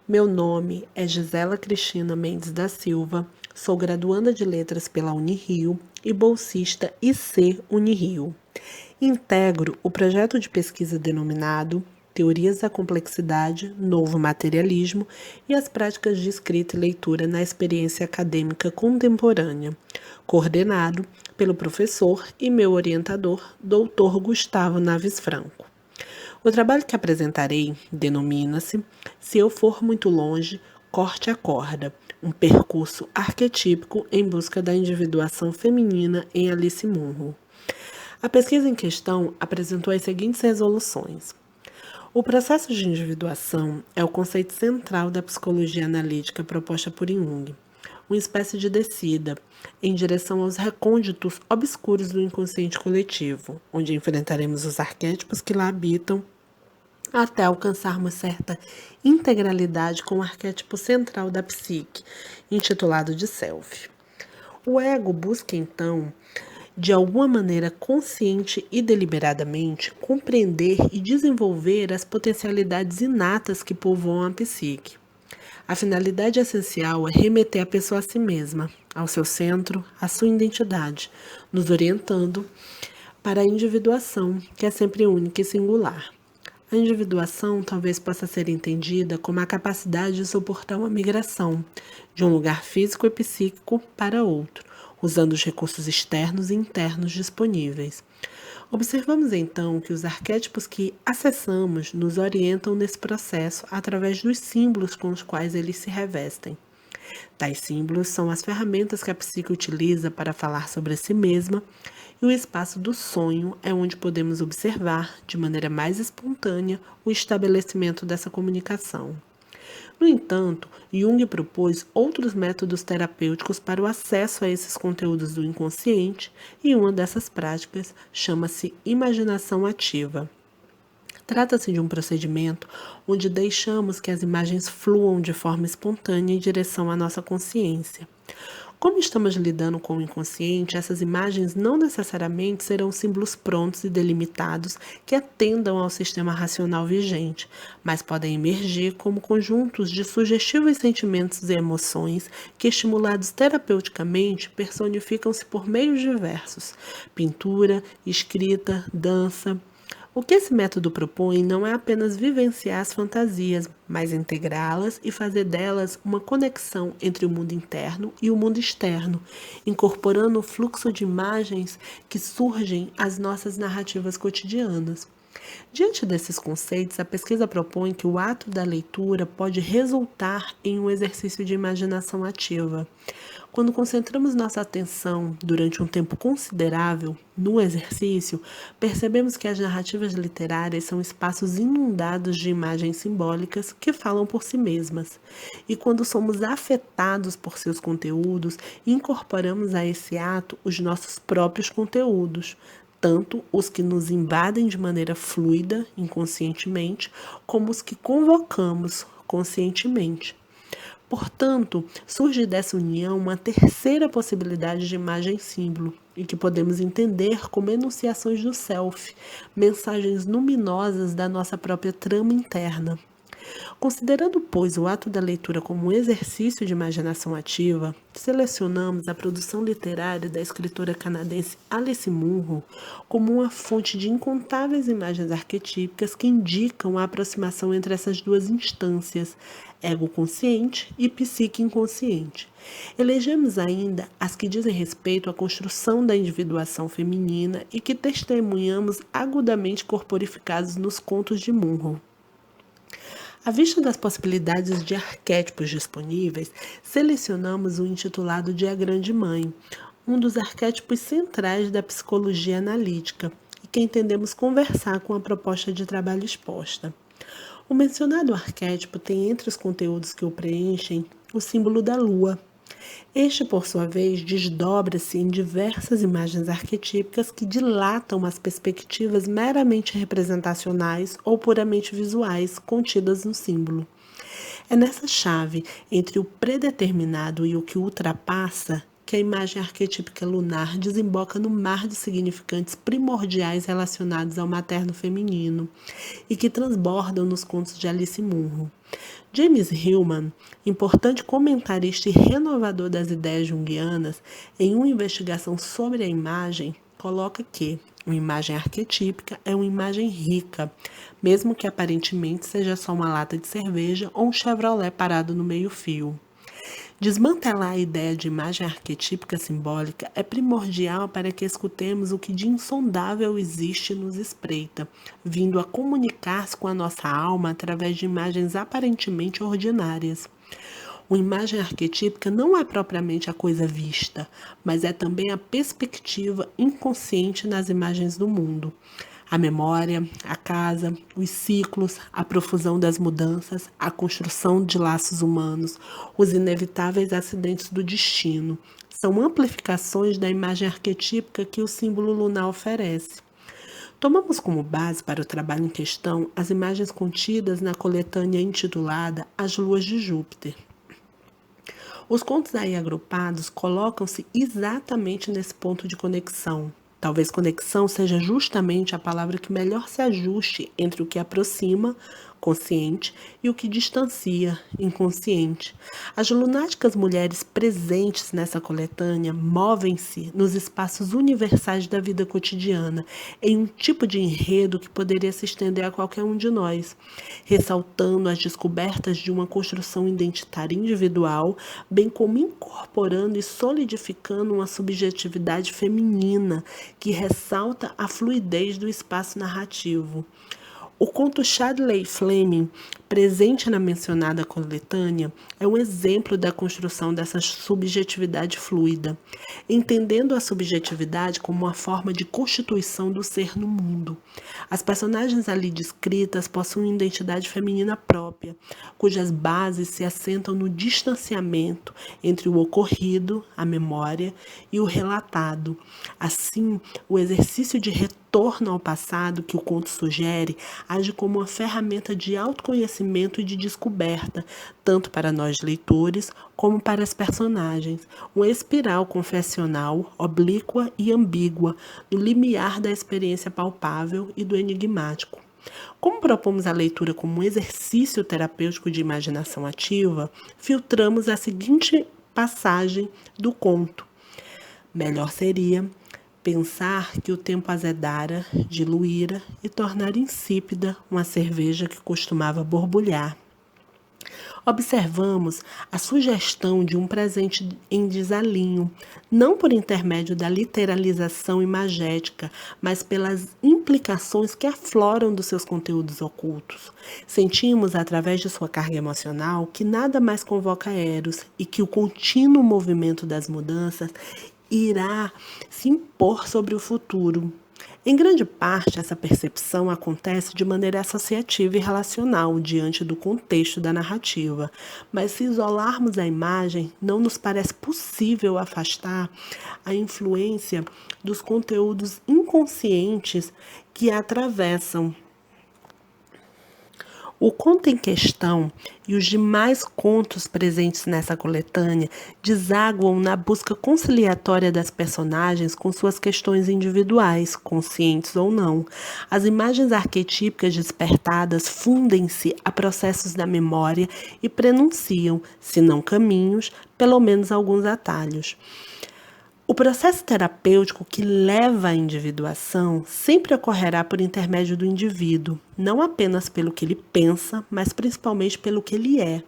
Meu nome é Gisela Cristina Mendes da Silva, sou graduanda de Letras pela Unirio e bolsista IC Unirio. Integro o projeto de pesquisa denominado Teorias da Complexidade, Novo Materialismo e as Práticas de Escrita e Leitura na Experiência Acadêmica Contemporânea, coordenado pelo professor e meu orientador, Dr. Gustavo Naves Franco. O trabalho que apresentarei denomina-se Se Eu For Muito Longe, Corte a Corda, um percurso arquetípico em busca da individuação feminina em Alice Munro. A pesquisa em questão apresentou as seguintes resoluções. O processo de individuação é o conceito central da psicologia analítica proposta por Jung, uma espécie de descida em direção aos recônditos obscuros do inconsciente coletivo, onde enfrentaremos os arquétipos que lá habitam até alcançarmos certa integralidade com o arquétipo central da psique, intitulado de Self. O ego busca, então, de alguma maneira consciente e deliberadamente, compreender e desenvolver as potencialidades inatas que povoam a psique. A finalidade essencial é remeter a pessoa a si mesma, ao seu centro, à sua identidade, nos orientando para a individuação, que é sempre única e singular. A individuação talvez possa ser entendida como a capacidade de suportar uma migração de um lugar físico e psíquico para outro, usando os recursos externos e internos disponíveis. Observamos então que os arquétipos que acessamos nos orientam nesse processo através dos símbolos com os quais eles se revestem. Tais símbolos são as ferramentas que a psique utiliza para falar sobre si mesma, e o espaço do sonho é onde podemos observar, de maneira mais espontânea, o estabelecimento dessa comunicação. No entanto, Jung propôs outros métodos terapêuticos para o acesso a esses conteúdos do inconsciente, e uma dessas práticas chama-se imaginação ativa. Trata-se de um procedimento onde deixamos que as imagens fluam de forma espontânea em direção à nossa consciência. Como estamos lidando com o inconsciente, essas imagens não necessariamente serão símbolos prontos e delimitados que atendam ao sistema racional vigente, mas podem emergir como conjuntos de sugestivos sentimentos e emoções que, estimulados terapeuticamente, personificam-se por meios diversos: pintura, escrita, dança. O que esse método propõe não é apenas vivenciar as fantasias, mas integrá-las e fazer delas uma conexão entre o mundo interno e o mundo externo, incorporando o fluxo de imagens que surgem às nossas narrativas cotidianas. Diante desses conceitos, a pesquisa propõe que o ato da leitura pode resultar em um exercício de imaginação ativa. Quando concentramos nossa atenção durante um tempo considerável no exercício, percebemos que as narrativas literárias são espaços inundados de imagens simbólicas que falam por si mesmas. E quando somos afetados por seus conteúdos, incorporamos a esse ato os nossos próprios conteúdos, tanto os que nos invadem de maneira fluida, inconscientemente, como os que convocamos conscientemente. Portanto, surge dessa união uma terceira possibilidade de imagem-símbolo, e que podemos entender como enunciações do self, mensagens luminosas da nossa própria trama interna. Considerando, pois, o ato da leitura como um exercício de imaginação ativa, selecionamos a produção literária da escritora canadense Alice Munro como uma fonte de incontáveis imagens arquetípicas que indicam a aproximação entre essas duas instâncias, ego consciente e psique inconsciente. Elegemos ainda as que dizem respeito à construção da individuação feminina e que testemunhamos agudamente corporificados nos contos de Munro. À vista das possibilidades de arquétipos disponíveis, selecionamos o intitulado de A Grande Mãe, um dos arquétipos centrais da psicologia analítica, e que entendemos conversar com a proposta de trabalho exposta. O mencionado arquétipo tem entre os conteúdos que o preenchem o símbolo da lua. Este, por sua vez, desdobra-se em diversas imagens arquetípicas que dilatam as perspectivas meramente representacionais ou puramente visuais contidas no símbolo. É nessa chave entre o predeterminado e o que ultrapassa que a imagem arquetípica lunar desemboca no mar de significantes primordiais relacionados ao materno feminino e que transbordam nos contos de Alice Munro. James Hillman, importante comentarista e renovador das ideias junguianas, em uma investigação sobre a imagem, coloca que uma imagem arquetípica é uma imagem rica, mesmo que aparentemente seja só uma lata de cerveja ou um Chevrolet parado no meio-fio. Desmantelar a ideia de imagem arquetípica simbólica é primordial para que escutemos o que de insondável existe e nos espreita, vindo a comunicar-se com a nossa alma através de imagens aparentemente ordinárias. Uma imagem arquetípica não é propriamente a coisa vista, mas é também a perspectiva inconsciente nas imagens do mundo. A memória, a casa, os ciclos, a profusão das mudanças, a construção de laços humanos, os inevitáveis acidentes do destino, são amplificações da imagem arquetípica que o símbolo lunar oferece. Tomamos como base para o trabalho em questão as imagens contidas na coletânea intitulada As Luas de Júpiter. Os contos aí agrupados colocam-se exatamente nesse ponto de conexão. Talvez conexão seja justamente a palavra que melhor se ajuste entre o que aproxima, consciente, e o que distancia, inconsciente. As lunáticas mulheres presentes nessa coletânea movem-se nos espaços universais da vida cotidiana, em um tipo de enredo que poderia se estender a qualquer um de nós, ressaltando as descobertas de uma construção identitária individual, bem como incorporando e solidificando uma subjetividade feminina que ressalta a fluidez do espaço narrativo. O conto Shadley Fleming, presente na mencionada coletânea, é um exemplo da construção dessa subjetividade fluida, entendendo a subjetividade como uma forma de constituição do ser no mundo. As personagens ali descritas possuem identidade feminina própria, cujas bases se assentam no distanciamento entre o ocorrido, a memória, e o relatado. Assim, o exercício de retorno ao passado que o conto sugere age como uma ferramenta de autoconhecimento e de descoberta, tanto para nós leitores como para as personagens, uma espiral confessional, oblíqua e ambígua, no limiar da experiência palpável e do enigmático. Como propomos a leitura como um exercício terapêutico de imaginação ativa, filtramos a seguinte passagem do conto. Melhor seria pensar que o tempo azedara, diluíra e tornara insípida uma cerveja que costumava borbulhar. Observamos a sugestão de um presente em desalinho, não por intermédio da literalização imagética, mas pelas implicações que afloram dos seus conteúdos ocultos. Sentimos, através de sua carga emocional, que nada mais convoca Eros e que o contínuo movimento das mudanças irá se impor sobre o futuro. Em grande parte, essa percepção acontece de maneira associativa e relacional diante do contexto da narrativa, mas se isolarmos a imagem, não nos parece possível afastar a influência dos conteúdos inconscientes que a atravessam. O conto em questão e os demais contos presentes nessa coletânea desaguam na busca conciliatória das personagens com suas questões individuais, conscientes ou não. As imagens arquetípicas despertadas fundem-se a processos da memória e prenunciam, se não caminhos, pelo menos alguns atalhos. O processo terapêutico que leva à individuação sempre ocorrerá por intermédio do indivíduo, não apenas pelo que ele pensa, mas principalmente pelo que ele é.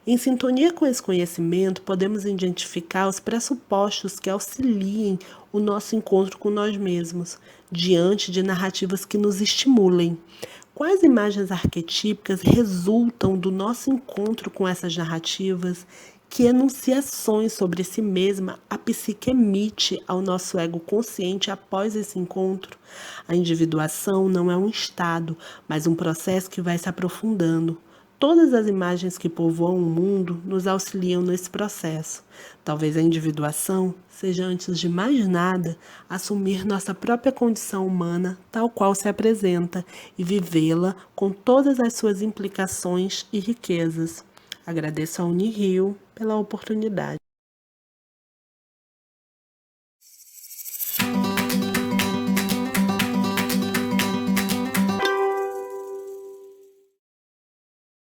Em sintonia com esse conhecimento, podemos identificar os pressupostos que auxiliem o nosso encontro com nós mesmos, diante de narrativas que nos estimulem. Quais imagens arquetípicas resultam do nosso encontro com essas narrativas? Que enunciações sobre si mesma a psique emite ao nosso ego consciente após esse encontro? A individuação não é um estado, mas um processo que vai se aprofundando. Todas as imagens que povoam o mundo nos auxiliam nesse processo. Talvez a individuação seja, antes de mais nada, assumir nossa própria condição humana tal qual se apresenta e vivê-la com todas as suas implicações e riquezas. Agradeço ao Unirio pela oportunidade.